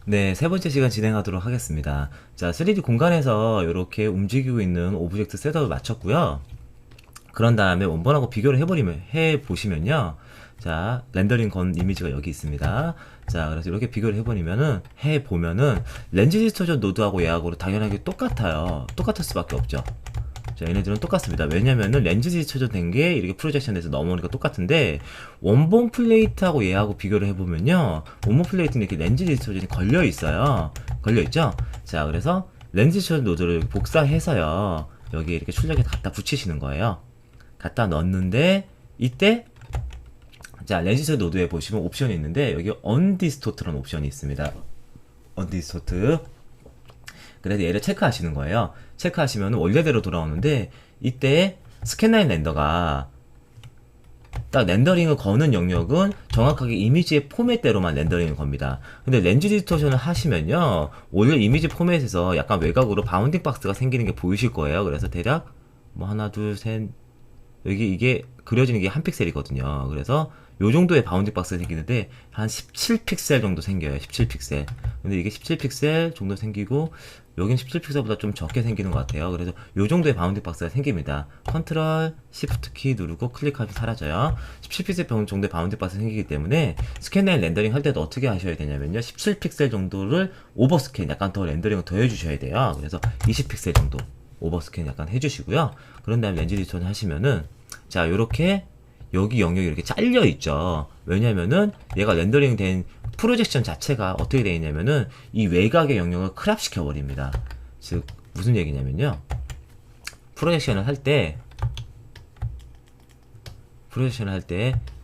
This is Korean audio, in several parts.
네, 세 번째 시간 진행하도록 하겠습니다. 자, 3D 공간에서 이렇게 움직이고 있는 오브젝트 셋업을 마쳤고요. 그런 다음에 원본하고 비교를 해보시면요. 자, 렌더링 건 이미지가 여기 있습니다. 자, 그래서 이렇게 비교를 해보면은, 렌즈 디스토션 노드하고 얘하고 당연하게 똑같아요. 똑같을 수밖에 없죠. 자, 얘네들은 똑같습니다. 왜냐면은 렌즈 디스토션 된 게 이렇게 프로젝션에서 넘어오니까 똑같은데, 원본 플레이트하고 얘하고 비교를 해보면요. 원본 플레이트는 이렇게 렌즈 디스토션이 걸려있어요. 걸려있죠? 자, 그래서 렌즈 디스토션 노드를 복사해서요. 여기 이렇게 출력에 갖다 붙이시는 거예요. 갖다 넣는데, 이때, 자, 렌즈 노드에 보시면 옵션이 있는데, 여기 언디스토트라는 옵션이 있습니다. 언디스토트. 그래서 얘를 체크하시는 거예요. 체크하시면 원래대로 돌아오는데, 이때 스캔라인 렌더가 딱 렌더링을 거는 영역은 정확하게 이미지의 포맷대로만 렌더링을 겁니다. 근데 렌즈 디스토션을 하시면요, 원래 이미지 포맷에서 약간 외곽으로 바운딩 박스가 생기는 게 보이실 거예요. 그래서 대략 뭐 하나 둘셋, 여기 이게 그려지는 게 한 픽셀이거든요. 그래서 요 정도의 바운딩 박스가 생기는데 한 17픽셀 정도 생겨요. 17픽셀. 근데 이게 17픽셀 정도 생기고 여긴 17픽셀보다 좀 적게 생기는 것 같아요. 그래서 요 정도의 바운딩 박스가 생깁니다. 컨트롤 시프트 키 누르고 클릭하면 사라져요. 17픽셀 정도의 바운딩 박스가 생기기 때문에 스캔라인 렌더링 할 때도 어떻게 하셔야 되냐면요, 17픽셀 정도를 오버스캔, 약간 더 렌더링을 더 해주셔야 돼요. 그래서 20픽셀 정도 오버스캔 약간 해주시고요. 그런 다음에 렌즈 디스토션 하시면은, 자, 요렇게 여기 영역이 이렇게 잘려 있죠. 왜냐면은 얘가 렌더링 된 프로젝션 자체가 어떻게 되어 있냐면은 이 외곽의 영역을 크랍 시켜 버립니다. 즉 무슨 얘기냐면요, 프로젝션을 할 때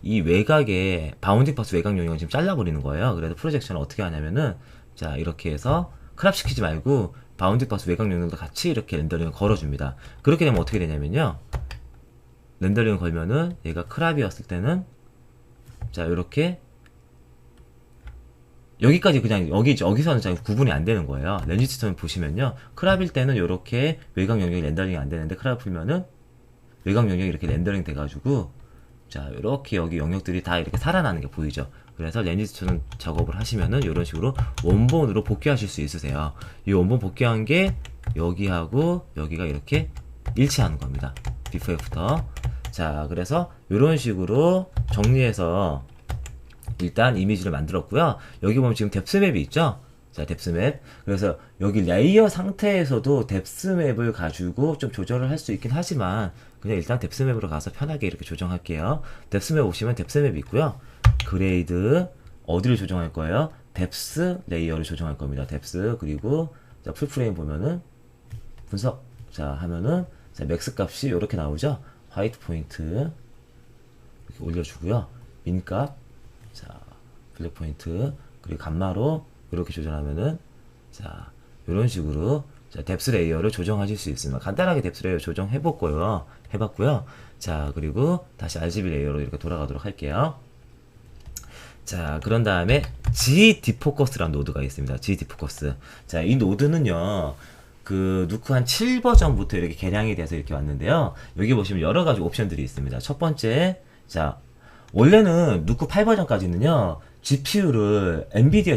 이 외곽의 바운딩 박스 외곽 영역을 지금 잘라 버리는 거예요. 그래서 프로젝션을 어떻게 하냐면은, 자, 이렇게 해서 크랍 시키지 말고 바운딩 박스 외곽 영역도 같이 이렇게 렌더링을 걸어줍니다. 그렇게 되면 어떻게 되냐면요, 렌더링을 걸면은 얘가 크랍이었을 때는, 자, 요렇게 여기까지 그냥 여기서는 잘 구분이 안 되는 거예요. 렌즈 시스템 보시면요, 크랍일 때는 요렇게 외곽 영역이 렌더링이 안 되는데, 크랍 풀면은 외곽 영역이 이렇게 렌더링 돼가지고, 자, 요렇게 여기 영역들이 다 이렇게 살아나는 게 보이죠. 그래서 렌즈 시스템 작업을 하시면은 이런 식으로 원본으로 복귀하실 수 있으세요. 이 원본 복귀한 게 여기하고 여기가 이렇게 일치하는 겁니다. 비포 애프터. 자, 그래서 이런 식으로 정리해서 일단 이미지를 만들었고요. 여기 보면 지금 뎁스맵이 있죠? 자, 뎁스맵. 그래서 여기 레이어 상태에서도 뎁스맵을 가지고 좀 조절을 할 수 있긴 하지만, 그냥 일단 뎁스맵으로 가서 편하게 이렇게 조정할게요. 뎁스맵 오시면 뎁스맵이 있고요. 그레이드, 어디를 조정할 거예요? 뎁스 레이어를 조정할 겁니다. 뎁스. 그리고 자, 풀프레임 보면은 분석, 자, 하면은, 자, 맥스 값이 이렇게 나오죠? 화이트 포인트 이렇게 올려주고요. 민 값, 자, 블랙 포인트, 그리고 감마로 이렇게 조정하면은, 자, 이런 식으로, 자, 뎁스 레이어를 조정하실 수 있습니다. 간단하게 뎁스 레이어 해봤고요. 자, 그리고 다시 RGB 레이어로 이렇게 돌아가도록 할게요. 자, 그런 다음에 G 디포커스라는 노드가 있습니다. G 디포커스. 자, 이 노드는요, 그 누크 한 7버전부터 이렇게 개량이 돼서 이렇게 왔는데요. 여기 보시면 여러 가지 옵션들이 있습니다. 첫 번째, 자, 원래는 누크 8버전까지는요, GPU를 엔비디아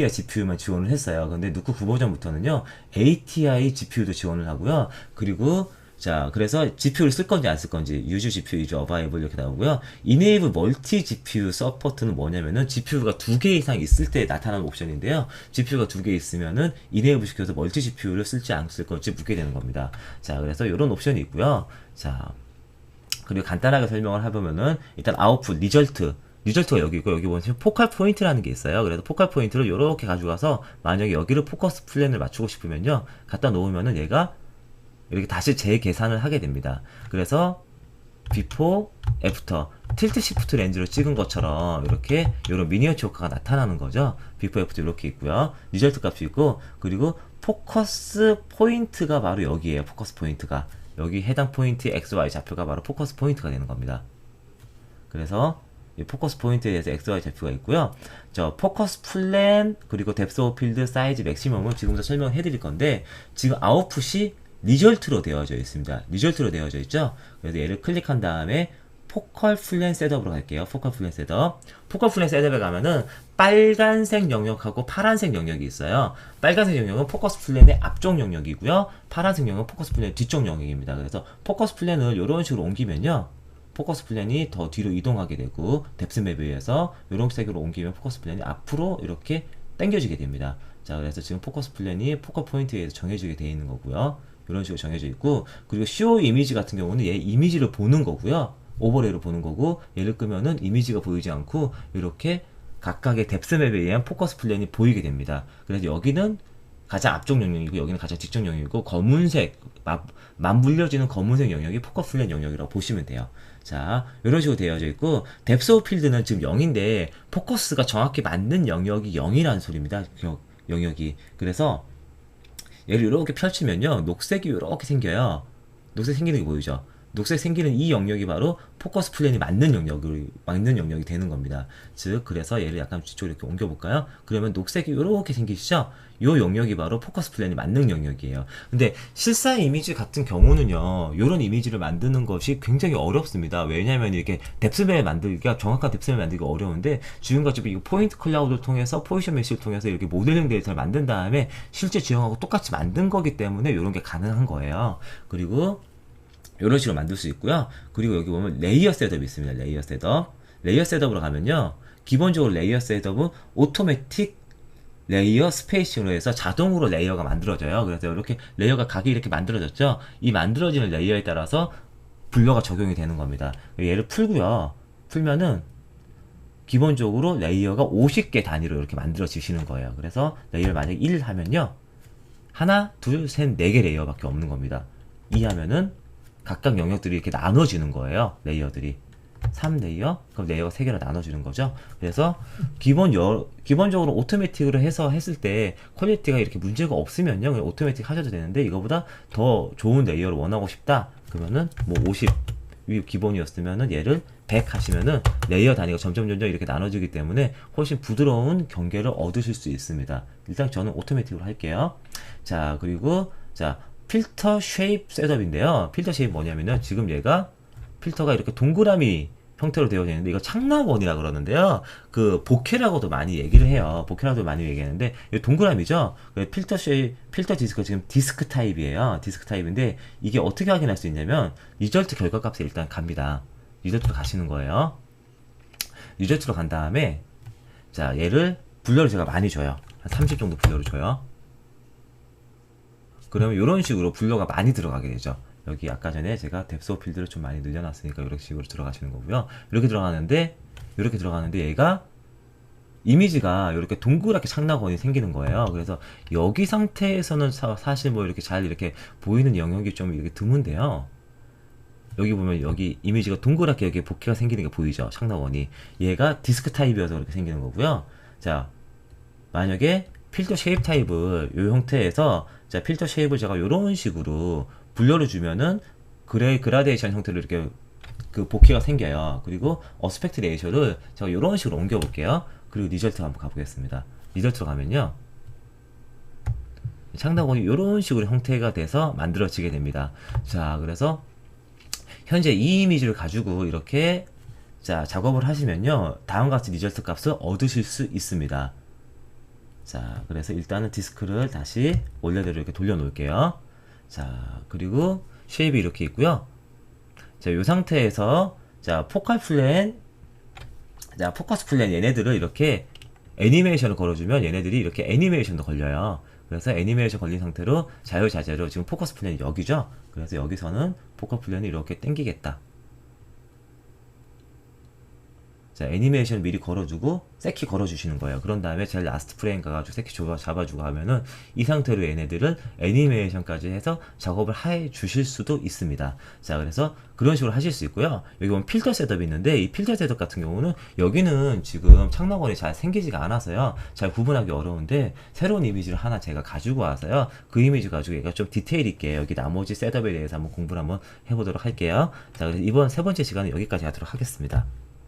GPU만 지원을 했어요. 근데 누크 9버전부터는요, ATI GPU도 지원을 하고요. 그리고 자, 그래서 GPU를 쓸 건지 안 쓸 건지, 유즈 GPU, 유즈 어바이블 이렇게 나오고요. Enable 멀티 GPU 서포트는 뭐냐면은 GPU가 두 개 이상 있을 때 나타나는 옵션인데요. GPU가 두 개 있으면은 Enable 시켜서 멀티 GPU를 쓸지 안 쓸 건지 묻게 되는 겁니다. 자, 그래서 이런 옵션이 있고요. 자, 그리고 간단하게 설명을 해보면은, 일단 아웃풋 리절트가 여기 있고, 여기 보시면 포컬 포인트라는 게 있어요. 그래서 포컬 포인트를 이렇게 가져가서 만약에 여기를 포커스 플랜을 맞추고 싶으면요, 갖다 놓으면은 얘가 이렇게 다시 재계산을 하게 됩니다. 그래서 비포, 애프터, 틸트 시프트 렌즈로 찍은 것처럼 이렇게 이런 미니어처 효과가 나타나는 거죠. 비포, 애프터 이렇게 있고요. 리절트 값이 있고, 그리고 포커스 포인트가 바로 여기에요. 포커스 포인트가 여기 해당 포인트의 XY 좌표가 바로 포커스 포인트가 되는 겁니다. 그래서 이 포커스 포인트에 대해서 XY 좌표가 있고요. 저 포커스 플랜, 그리고 뎁스 오브 필드, 사이즈 맥시멈은 지금부터 설명해 드릴 건데, 지금 아웃풋이 리절트로 되어져 있습니다. 리절트로 되어져 있죠? 그래서 얘를 클릭한 다음에 포컬 플랜 셋업으로 갈게요. 포컬 플랜 셋업. 포컬 플랜 셋업에 가면은 빨간색 영역하고 파란색 영역이 있어요. 빨간색 영역은 포커스 플랜의 앞쪽 영역이고요. 파란색 영역은 포커스 플랜의 뒤쪽 영역입니다. 그래서 포커스 플랜을 이런 식으로 옮기면요. 포커스 플랜이 더 뒤로 이동하게 되고 뎁스맵에 의해서 이런 색으로 옮기면 포커스 플랜이 앞으로 이렇게 당겨지게 됩니다. 자, 그래서 지금 포커스 플랜이 포커 포인트에 의해서 정해지게 되어 있는 거고요. 이런 식으로 정해져 있고, 그리고 쇼 이미지 같은 경우는 얘 이미지를 보는 거고요. 오버레이로 보는 거고, 얘를 끄면은 이미지가 보이지 않고 이렇게 각각의 뎁스맵에 의한 포커스 플랜이 보이게 됩니다. 그래서 여기는 가장 앞쪽 영역이고 여기는 가장 뒤쪽 영역이고, 검은색 맞물려지는 검은색 영역이 포커스 플랜 영역이라고 보시면 돼요. 자, 이런 식으로 되어져 있고, 뎁스 오브 필드는 지금 0인데 포커스가 정확히 맞는 영역이 0이라는 소리입니다. 영역이. 그래서 얘를 이렇게 펼치면요, 녹색이 이렇게 생겨요. 녹색 생기는 게 보이죠? 녹색 생기는 이 영역이 바로 포커스 플랜이 맞는 영역이 되는 겁니다. 즉, 그래서 얘를 약간 뒤쪽으로 이렇게 옮겨볼까요? 그러면 녹색이 이렇게 생기시죠? 이 영역이 바로 포커스 플랜이 맞는 영역이에요. 근데 실사 이미지 같은 경우는요, 이런 이미지를 만드는 것이 굉장히 어렵습니다. 왜냐하면 이렇게 뎁스맵 만들기가, 정확한 뎁스맵 만들기가 어려운데, 지금까지 이거 포인트 클라우드를 통해서, 포지션 메시를 통해서 이렇게 모델링 데이터를 만든 다음에 실제 지형하고 똑같이 만든 거기 때문에 이런 게 가능한 거예요. 그리고 이런 식으로 만들 수 있고요. 그리고 여기 보면 레이어 셋업이 있습니다. 레이어 셋업. 레이어 셋업으로 가면요, 기본적으로 레이어 셋업은 오토매틱 레이어 스페이싱으로 해서 자동으로 레이어가 만들어져요. 그래서 이렇게 레이어가 각이 이렇게 만들어졌죠. 이 만들어지는 레이어에 따라서 블러가 적용이 되는 겁니다. 얘를 풀고요. 풀면은 기본적으로 레이어가 50개 단위로 이렇게 만들어지시는 거예요. 그래서 레이어를 만약에 1 하면요, 하나, 둘, 셋, 4개 레이어밖에 없는 겁니다. 2 하면은 각각 영역들이 이렇게 나눠지는 거예요. 레이어들이 3레이어, 그럼 레이어가 3개로 나눠지는 거죠. 그래서 기본적으로 오토매틱으로 해서 했을 때 퀄리티가 이렇게 문제가 없으면요, 그냥 오토매틱 하셔도 되는데, 이거보다 더 좋은 레이어를 원하고 싶다 그러면은 뭐 50 위 기본이었으면은 얘를 100 하시면은 레이어 단위가 점점 이렇게 나눠지기 때문에 훨씬 부드러운 경계를 얻으실 수 있습니다. 일단 저는 오토매틱으로 할게요. 자, 그리고 자, 필터 쉐입 셋업인데요. 필터 쉐입 뭐냐면은, 지금 얘가 필터가 이렇게 동그라미 형태로 되어 있는데, 이거 창락원이라 그러는데요. 그 보케라고도 많이 얘기를 해요. 보케라고도 많이 얘기하는데, 이거 동그라미죠. 필터 쉐입, 필터 디스크, 지금 디스크 타입이에요. 디스크 타입인데, 이게 어떻게 확인할 수 있냐면, 리절트 결과값에 일단 갑니다. 리절트로 가시는 거예요. 리절트로 간 다음에, 자, 얘를 블러를 제가 많이 줘요. 한 30 정도 블러를 줘요. 그러면 이런 식으로 블러가 많이 들어가게 되죠. 여기 아까 전에 제가 뎁스 오브 필드를 좀 많이 늘려놨으니까 이런 식으로 들어가시는 거고요. 이렇게 들어가는데 얘가 이미지가 이렇게 동그랗게 창락원이 생기는 거예요. 그래서 여기 상태에서는 사실 뭐 이렇게 잘 이렇게 보이는 영역이 좀 이렇게 드문데요. 여기 보면 여기 이미지가 동그랗게 여기 복귀가 생기는 게 보이죠. 창락원이. 얘가 디스크 타입이어서 그렇게 생기는 거고요. 자, 만약에 필터 쉐입 타입을 이 형태에서, 자, 필터 쉐입을 제가 이런 식으로 분류를 주면은 그라데이션 형태로 이렇게 그 복귀가 생겨요. 그리고 어스펙트 레이쇼를 제가 이런 식으로 옮겨 볼게요. 그리고 리절트 한번 가보겠습니다. 리절트로 가면요, 창작원이 이런 식으로 형태가 돼서 만들어지게 됩니다. 자, 그래서 현재 이 이미지를 가지고 이렇게 자 작업을 하시면요, 다음과 같이 리절트 값을 얻으실 수 있습니다. 자, 그래서 일단은 디스크를 다시 원래대로 이렇게 돌려 놓을게요. 자, 그리고 쉐입이 이렇게 있고요. 자, 이 상태에서 자, 포커스 플랜 얘네들을 이렇게 애니메이션을 걸어주면 얘네들이 이렇게 애니메이션도 걸려요. 그래서 애니메이션 걸린 상태로 자유자재로 지금 포커스 플랜이 여기죠. 그래서 여기서는 포커스 플랜을 이렇게 당기겠다. 자, 애니메이션 미리 걸어주고 세키 걸어주시는 거예요. 그런 다음에 제일 라스트 프레임 가가지고 세키 잡아주고 하면은 이 상태로 얘네들은 애니메이션까지 해서 작업을 해 주실 수도 있습니다. 자, 그래서 그런 식으로 하실 수 있고요. 여기 보면 필터 셋업이 있는데, 이 필터 셋업 같은 경우는 여기는 지금 창락원이 잘 생기지가 않아서요, 잘 구분하기 어려운데, 새로운 이미지를 하나 제가 가지고 와서요, 그 이미지 가지고 얘가 좀 디테일 있게 여기 나머지 셋업에 대해서 한번 공부를 한번 해보도록 할게요. 자, 그래서 이번 세 번째 시간은 여기까지 하도록 하겠습니다.